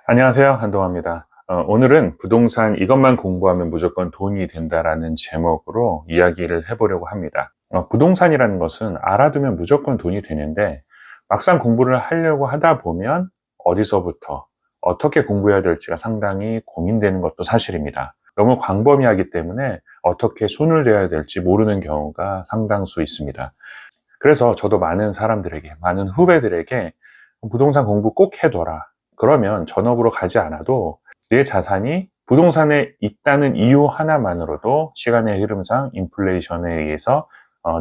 안녕하세요. 한동화입니다. 오늘은 부동산 이것만 공부하면 무조건 돈이 된다라는 제목으로 이야기를 해보려고 합니다. 부동산이라는 것은 알아두면 무조건 돈이 되는데 막상 공부를 하려고 하다 보면 어디서부터 어떻게 공부해야 될지가 상당히 고민되는 것도 사실입니다. 너무 광범위하기 때문에 어떻게 손을 대야 될지 모르는 경우가 상당수 있습니다. 그래서 저도 많은 사람들에게, 많은 후배들에게 부동산 공부 꼭 해둬라. 그러면 전업으로 가지 않아도 내 자산이 부동산에 있다는 이유 하나만으로도 시간의 흐름상 인플레이션에 의해서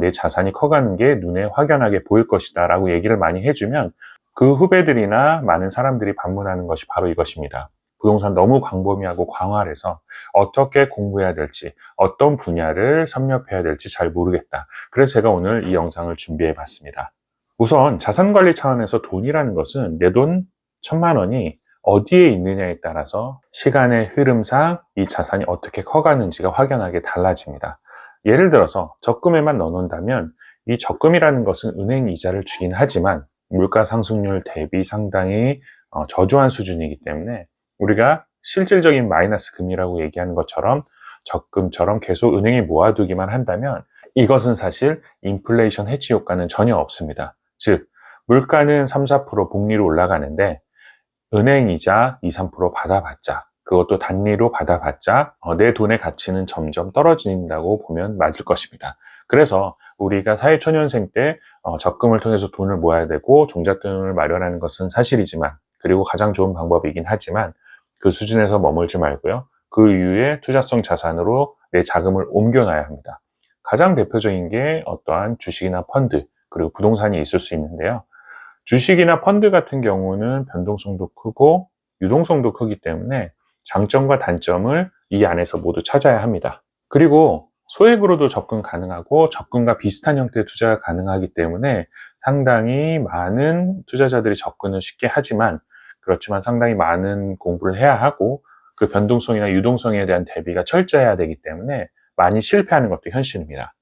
내 자산이 커가는 게 눈에 확연하게 보일 것이다 라고 얘기를 많이 해주면 그 후배들이나 많은 사람들이 반문하는 것이 바로 이것입니다. 부동산 너무 광범위하고 광활해서 어떻게 공부해야 될지, 어떤 분야를 섭렵해야 될지 잘 모르겠다. 그래서 제가 오늘 이 영상을 준비해 봤습니다. 우선 자산관리 차원에서 돈이라는 것은 내 돈 1,000만 원이 어디에 있느냐에 따라서 시간의 흐름상 이 자산이 어떻게 커가는지가 확연하게 달라집니다. 예를 들어서 적금에만 넣어놓는다면 이 적금이라는 것은 은행 이자를 주긴 하지만 물가 상승률 대비 상당히 저조한 수준이기 때문에 우리가 실질적인 마이너스 금리라고 얘기하는 것처럼 적금처럼 계속 은행에 모아두기만 한다면 이것은 사실 인플레이션 해치 효과는 전혀 없습니다. 즉 물가는 3, 4% 복리로 올라가는데 은행 이자 2, 3% 받아봤자 그것도 단리로 받아봤자 내 돈의 가치는 점점 떨어진다고 보면 맞을 것입니다. 그래서 우리가 사회초년생 때 적금을 통해서 돈을 모아야 되고 종잣돈을 마련하는 것은 사실이지만 그리고 가장 좋은 방법이긴 하지만 그 수준에서 머물지 말고요. 그 이후에 투자성 자산으로 내 자금을 옮겨놔야 합니다. 가장 대표적인 게 어떠한 주식이나 펀드 그리고 부동산이 있을 수 있는데요. 주식이나 펀드 같은 경우는 변동성도 크고 유동성도 크기 때문에 장점과 단점을 이 안에서 모두 찾아야 합니다. 그리고 소액으로도 접근 가능하고 적금과 비슷한 형태의 투자가 가능하기 때문에 상당히 많은 투자자들이 접근을 쉽게 하지만 그렇지만 상당히 많은 공부를 해야 하고 그 변동성이나 유동성에 대한 대비가 철저해야 되기 때문에 많이 실패하는 것도 현실입니다.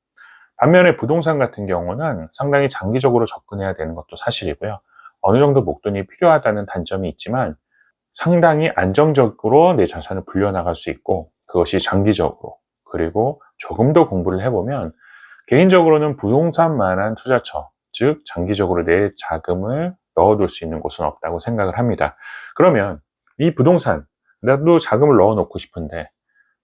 반면에 부동산 같은 경우는 상당히 장기적으로 접근해야 되는 것도 사실이고요. 어느 정도 목돈이 필요하다는 단점이 있지만 상당히 안정적으로 내 자산을 불려나갈 수 있고 그것이 장기적으로 그리고 조금 더 공부를 해보면 개인적으로는 부동산만한 투자처, 즉 장기적으로 내 자금을 넣어둘 수 있는 곳은 없다고 생각을 합니다. 그러면 이 부동산, 나도 자금을 넣어놓고 싶은데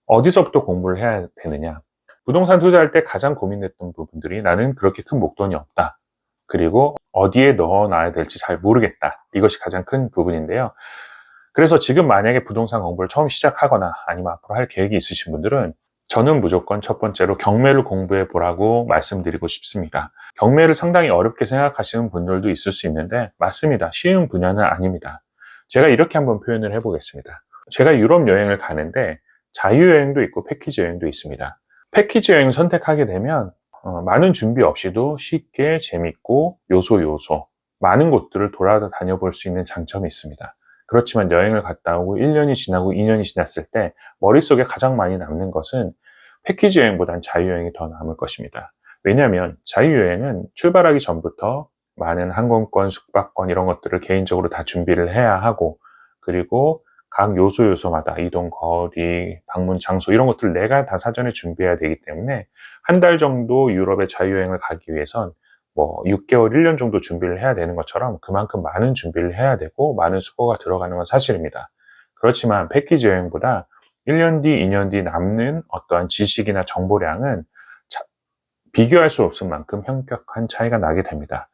어디서부터 공부를 해야 되느냐? 부동산 투자할 때 가장 고민됐던 부분들이 나는 그렇게 큰 목돈이 없다. 그리고 어디에 넣어놔야 될지 잘 모르겠다. 이것이 가장 큰 부분인데요. 그래서 지금 만약에 부동산 공부를 처음 시작하거나 아니면 앞으로 할 계획이 있으신 분들은 저는 무조건 첫 번째로 경매를 공부해 보라고 말씀드리고 싶습니다. 경매를 상당히 어렵게 생각하시는 분들도 있을 수 있는데 맞습니다. 쉬운 분야는 아닙니다. 제가 이렇게 한번 표현을 해보겠습니다. 제가 유럽 여행을 가는데 자유여행도 있고 패키지 여행도 있습니다. 패키지 여행을 선택하게 되면 많은 준비 없이도 쉽게 재밌고 요소 많은 곳들을 돌아다녀 볼 수 있는 장점이 있습니다. 그렇지만 여행을 갔다 오고 1년이 지나고 2년이 지났을 때 머릿속에 가장 많이 남는 것은 패키지 여행보단 자유여행이 더 남을 것입니다. 왜냐하면 자유여행은 출발하기 전부터 많은 항공권, 숙박권 이런 것들을 개인적으로 다 준비를 해야 하고 그리고 각 요소마다 이동 거리, 방문 장소 이런 것들을 내가 다 사전에 준비해야 되기 때문에 한 달 정도 유럽의 자유여행을 가기 위해선 6개월, 1년 정도 준비를 해야 되는 것처럼 그만큼 많은 준비를 해야 되고 많은 수고가 들어가는 건 사실입니다. 그렇지만 패키지 여행보다 1년 뒤, 2년 뒤 남는 어떠한 지식이나 정보량은 비교할 수 없을 만큼 현격한 차이가 나게 됩니다.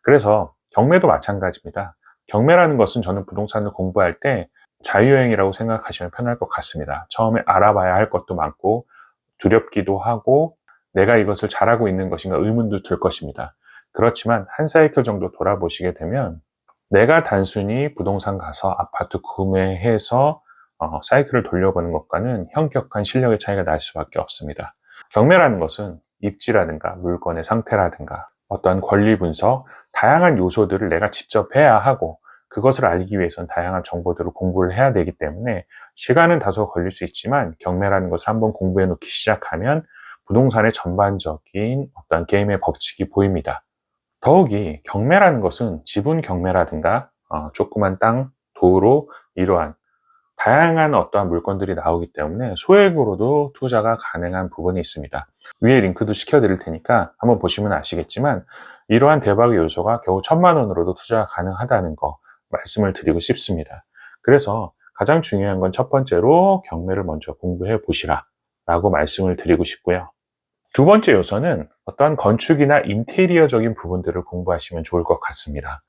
그래서 경매도 마찬가지입니다. 경매라는 것은 저는 부동산을 공부할 때 자유여행이라고 생각하시면 편할 것 같습니다. 처음에 알아봐야 할 것도 많고 두렵기도 하고 내가 이것을 잘하고 있는 것인가 의문도 들 것입니다. 그렇지만 한 사이클 정도 돌아보시게 되면 내가 단순히 부동산 가서 아파트 구매해서 사이클을 돌려보는 것과는 현격한 실력의 차이가 날 수밖에 없습니다. 경매라는 것은 입지라든가 물건의 상태라든가 어떠한 권리 분석, 다양한 요소들을 내가 직접 해야 하고 그것을 알기 위해서는 다양한 정보들을 공부를 해야 되기 때문에 시간은 다소 걸릴 수 있지만 경매라는 것을 한번 공부해 놓기 시작하면 부동산의 전반적인 어떤 게임의 법칙이 보입니다. 더욱이 경매라는 것은 지분 경매라든가 조그만 땅, 도로 이러한 다양한 어떠한 물건들이 나오기 때문에 소액으로도 투자가 가능한 부분이 있습니다. 위에 링크도 시켜드릴 테니까 한번 보시면 아시겠지만 이러한 대박의 요소가 겨우 1,000만 원으로도 투자가 가능하다는 거 말씀을 드리고 싶습니다. 그래서 가장 중요한 건 첫 번째로 경매를 먼저 공부해 보시라 라고 말씀을 드리고 싶고요. 두 번째 요소는 어떠한 건축이나 인테리어적인 부분들을 공부하시면 좋을 것 같습니다.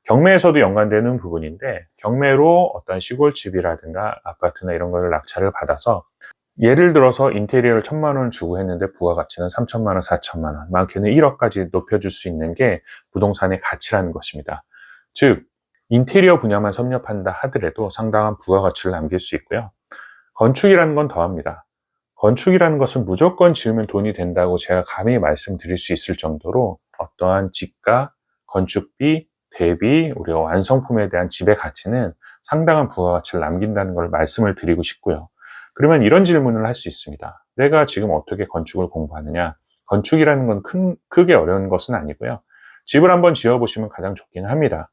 경매에서도 연관되는 부분인데 경매로 어떤 시골집이라든가 아파트나 이런 걸 낙찰을 받아서 예를 들어서 인테리어를 1,000만 원 주고 했는데 부가가치는 3,000만 원, 4,000만 원, 많게는 1억까지 높여줄 수 있는 게 부동산의 가치라는 것입니다. 즉 인테리어 분야만 섭렵한다 하더라도 상당한 부가가치를 남길 수 있고요. 건축이라는 건 더합니다. 건축이라는 것은 무조건 지으면 돈이 된다고 제가 감히 말씀드릴 수 있을 정도로 어떠한 집가, 건축비, 대비 우리가 완성품에 대한 집의 가치는 상당한 부가가치를 남긴다는 걸 말씀을 드리고 싶고요. 그러면 이런 질문을 할 수 있습니다. 내가 지금 어떻게 건축을 공부하느냐? 건축이라는 건 크게 어려운 것은 아니고요. 집을 한번 지어보시면 가장 좋긴 합니다.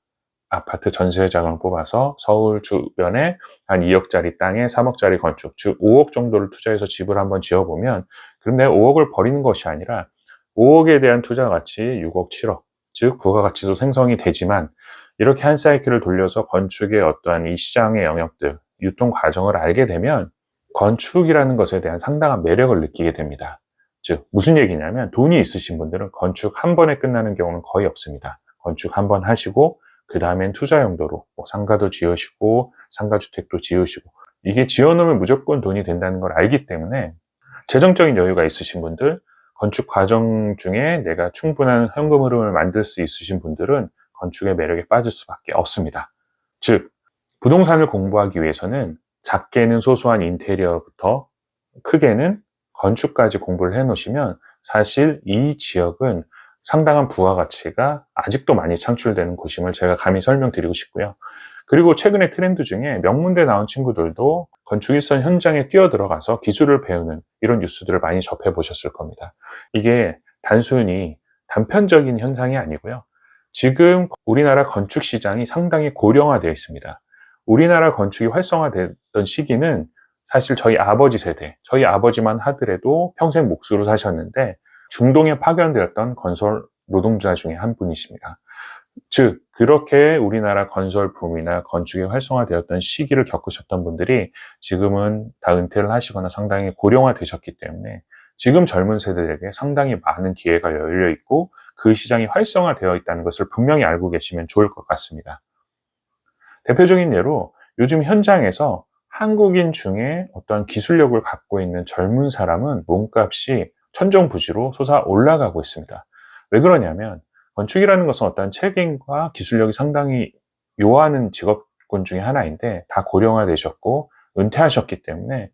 아파트 전세 자금을 뽑아서 서울 주변에 한 2억짜리 땅에 3억짜리 건축, 즉 5억 정도를 투자해서 집을 한번 지어보면 그럼 내가 5억을 버리는 것이 아니라 5억에 대한 투자 가치 6억, 7억, 즉 부가가치도 생성이 되지만 이렇게 한 사이클을 돌려서 건축의 어떠한 이 시장의 영역들, 유통 과정을 알게 되면 건축이라는 것에 대한 상당한 매력을 느끼게 됩니다. 즉 무슨 얘기냐면 돈이 있으신 분들은 건축 한 번에 끝나는 경우는 거의 없습니다. 건축 한 번 하시고 그 다음엔 투자 용도로 상가도 지으시고 상가주택도 지으시고 이게 지어놓으면 무조건 돈이 된다는 걸 알기 때문에 재정적인 여유가 있으신 분들, 건축 과정 중에 내가 충분한 현금 흐름을 만들 수 있으신 분들은 건축의 매력에 빠질 수밖에 없습니다. 즉 부동산을 공부하기 위해서는 작게는 소소한 인테리어부터 크게는 건축까지 공부를 해 놓으시면 사실 이 지역은 상당한 부가가치가 아직도 많이 창출되는 곳임을 제가 감히 설명드리고 싶고요. 그리고 최근에 트렌드 중에 명문대 나온 친구들도 건축 일선 현장에 뛰어들어가서 기술을 배우는 이런 뉴스들을 많이 접해 보셨을 겁니다. 이게 단순히 단편적인 현상이 아니고요. 지금 우리나라 건축 시장이 상당히 고령화되어 있습니다. 우리나라 건축이 활성화됐던 시기는 사실 저희 아버지 세대, 저희 아버지만 하더라도 평생 몫으로 사셨는데 중동에 파견되었던 건설 노동자 중에 한 분이십니다. 즉 그렇게 우리나라 건설 붐이나 건축이 활성화되었던 시기를 겪으셨던 분들이 지금은 다 은퇴를 하시거나 상당히 고령화되셨기 때문에 지금 젊은 세대에게 상당히 많은 기회가 열려 있고 그 시장이 활성화되어 있다는 것을 분명히 알고 계시면 좋을 것 같습니다. 대표적인 예로 요즘 현장에서 한국인 중에 어떤 기술력을 갖고 있는 젊은 사람은 몸값이 천정부지로 솟아 올라가고 있습니다. 왜 그러냐면 건축이라는 것은 어떤 책임과 기술력이 상당히 요하는 직업군 중에 하나인데 다 고령화되셨고 은퇴하셨기 때문에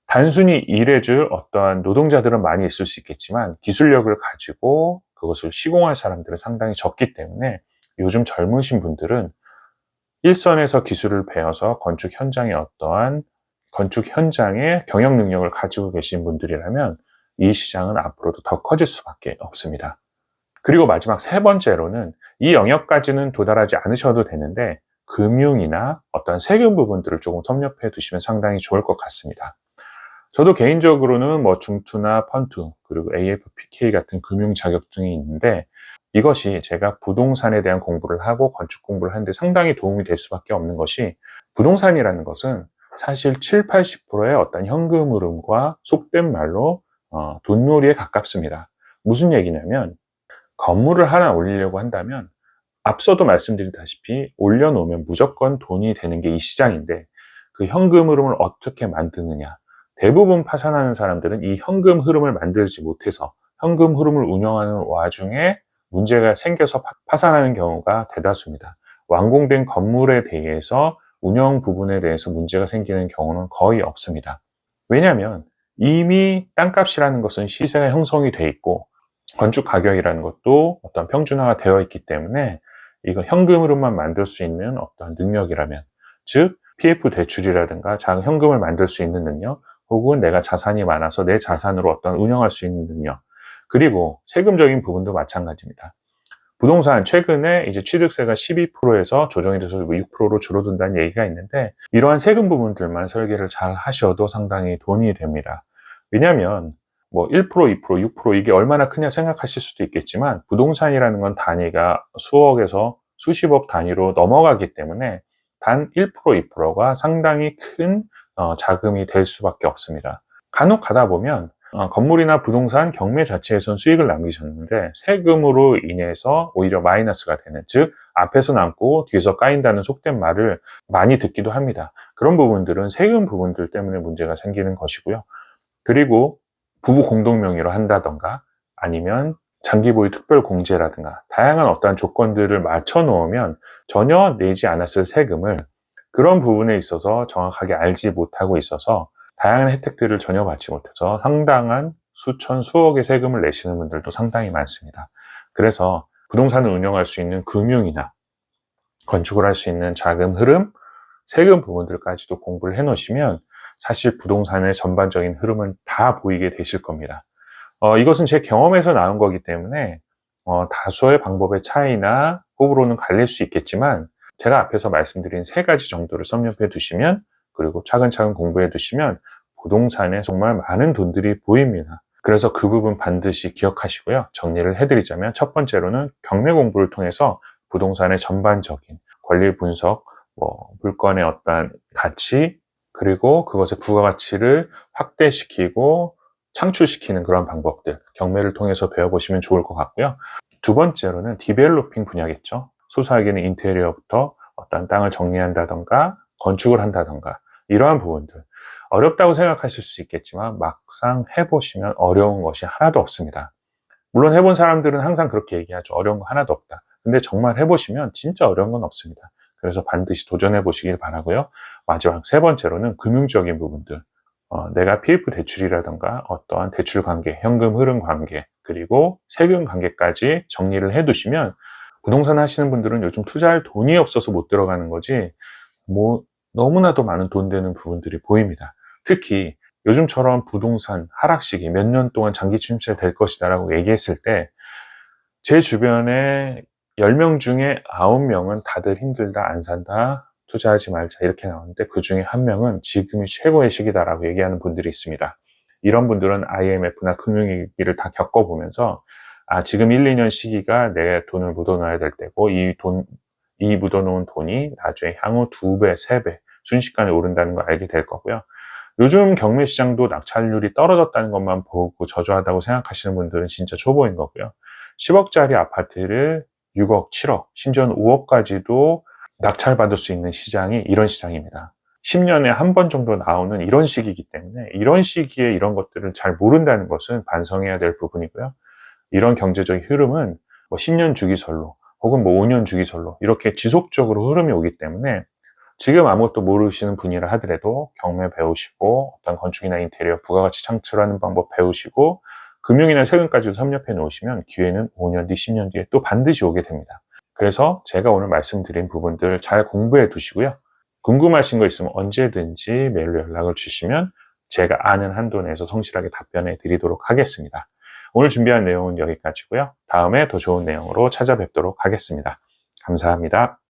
단순히 일해줄 어떠한 노동자들은 많이 있을 수 있겠지만 기술력을 가지고 그것을 시공할 사람들은 상당히 적기 때문에 요즘 젊으신 분들은 일선에서 기술을 배워서 건축 현장의 어떠한 건축 현장의 경영 능력을 가지고 계신 분들이라면 이 시장은 앞으로도 더 커질 수밖에 없습니다. 그리고 마지막 세 번째로는 이 영역까지는 도달하지 않으셔도 되는데 금융이나 어떤 세금 부분들을 조금 섭렵해 두시면 상당히 좋을 것 같습니다. 저도 개인적으로는 중투나 펀투 그리고 AFPK 같은 금융 자격증이 있는데 이것이 제가 부동산에 대한 공부를 하고 건축 공부를 하는데 상당히 도움이 될 수밖에 없는 것이 부동산이라는 것은 사실 7, 80%의 어떤 현금 흐름과 속된 말로 돈놀이에 가깝습니다. 무슨 얘기냐면 건물을 하나 올리려고 한다면 앞서도 말씀드렸다시피 올려놓으면 무조건 돈이 되는 게 이 시장인데 그 현금 흐름을 어떻게 만드느냐. 대부분 파산하는 사람들은 이 현금 흐름을 만들지 못해서 현금 흐름을 운영하는 와중에 문제가 생겨서 파산하는 경우가 대다수입니다. 완공된 건물에 대해서 운영 부분에 대해서 문제가 생기는 경우는 거의 없습니다. 왜냐하면 이미 땅값이라는 것은 시세가 형성이 돼 있고 건축 가격이라는 것도 어떤 평준화가 되어 있기 때문에 이거 현금 흐름만 만들 수 있는 어떤 능력이라면 즉 PF 대출이라든가 현금을 만들 수 있는 능력 혹은 내가 자산이 많아서 내 자산으로 어떤 운영할 수 있는 능력 그리고 세금적인 부분도 마찬가지입니다. 부동산 최근에 이제 취득세가 12%에서 조정이 돼서 6%로 줄어든다는 얘기가 있는데, 이러한 세금 부분들만 설계를 잘 하셔도 상당히 돈이 됩니다. 왜냐하면 뭐 1%, 2%, 6% 이게 얼마나 크냐 생각하실 수도 있겠지만, 부동산이라는 건 단위가 수억에서 수십억 단위로 넘어가기 때문에 단 1%, 2%가 상당히 큰 자금이 될 수밖에 없습니다. 간혹 가다 보면 건물이나 부동산 경매 자체에선 수익을 남기셨는데 세금으로 인해서 오히려 마이너스가 되는, 즉 앞에서 남고 뒤에서 까인다는 속된 말을 많이 듣기도 합니다. 그런 부분들은 세금 부분들 때문에 문제가 생기는 것이고요. 그리고 부부 공동 명의로 한다던가 아니면 장기 보유 특별 공제라든가 다양한 어떠한 조건들을 맞춰 놓으면 전혀 내지 않았을 세금을 그런 부분에 있어서 정확하게 알지 못하고 있어서 다양한 혜택들을 전혀 받지 못해서 상당한 수천, 수억의 세금을 내시는 분들도 상당히 많습니다. 그래서 부동산을 운영할 수 있는 금융이나 건축을 할 수 있는 자금 흐름, 세금 부분들까지도 공부를 해 놓으시면 사실 부동산의 전반적인 흐름은 다 보이게 되실 겁니다. 이것은 제 경험에서 나온 거기 때문에 다수의 방법의 차이나 호불호는 갈릴 수 있겠지만, 제가 앞에서 말씀드린 3가지 정도를 섭렵해 두시면, 그리고 차근차근 공부해 두시면 부동산에 정말 많은 돈들이 보입니다. 그래서 그 부분 반드시 기억하시고요. 정리를 해드리자면, 첫 번째로는 경매 공부를 통해서 부동산의 전반적인 권리 분석, 물건의 어떤 가치, 그리고 그것의 부가가치를 확대시키고 창출시키는 그런 방법들, 경매를 통해서 배워보시면 좋을 것 같고요. 두 번째로는 디벨로핑 분야겠죠. 소소하게는 인테리어부터 어떤 땅을 정리한다던가 건축을 한다던가 이러한 부분들, 어렵다고 생각하실 수 있겠지만 막상 해보시면 어려운 것이 하나도 없습니다. 물론 해본 사람들은 항상 그렇게 얘기하죠. 어려운 거 하나도 없다. 근데 정말 해보시면 진짜 어려운 건 없습니다. 그래서 반드시 도전해 보시길 바라고요. 마지막 3번째로는 금융적인 부분들, 내가 PF 대출이라던가 어떠한 대출 관계, 현금 흐름 관계, 그리고 세금 관계까지 정리를 해 두시면 부동산 하시는 분들은 요즘 투자할 돈이 없어서 못 들어가는 거지 너무나도 많은 돈 되는 부분들이 보입니다. 특히 요즘처럼 부동산 하락 시기 몇 년 동안 장기 침체 될 것이다 라고 얘기했을 때 제 주변에 10명 중에 9명은 다들 힘들다, 안 산다, 투자하지 말자 이렇게 나오는데, 그 중에 1명은 지금이 최고의 시기다라고 얘기하는 분들이 있습니다. 이런 분들은 IMF나 금융위기를 다 겪어보면서 지금 1, 2년 시기가 내 돈을 묻어놔야 될 때고, 이 묻어놓은 돈이 나중에 향후 2배, 3배 순식간에 오른다는 걸 알게 될 거고요. 요즘 경매 시장도 낙찰률이 떨어졌다는 것만 보고 저조하다고 생각하시는 분들은 진짜 초보인 거고요. 10억짜리 아파트를 6억, 7억, 심지어는 5억까지도 낙찰받을 수 있는 시장이 이런 시장입니다. 10년에 한 번 정도 나오는 이런 시기이기 때문에 이런 시기에 이런 것들을 잘 모른다는 것은 반성해야 될 부분이고요. 이런 경제적 흐름은 10년 주기설로 혹은 5년 주기설로 이렇게 지속적으로 흐름이 오기 때문에 지금 아무것도 모르시는 분이라 하더라도 경매 배우시고 어떤 건축이나 인테리어 부가가치 창출하는 방법 배우시고 금융이나 세금까지도 섭렵해 놓으시면 기회는 5년 뒤, 10년 뒤에 또 반드시 오게 됩니다. 그래서 제가 오늘 말씀드린 부분들 잘 공부해 두시고요. 궁금하신 거 있으면 언제든지 메일로 연락을 주시면 제가 아는 한도 내에서 성실하게 답변해 드리도록 하겠습니다. 오늘 준비한 내용은 여기까지고요. 다음에 더 좋은 내용으로 찾아뵙도록 하겠습니다. 감사합니다.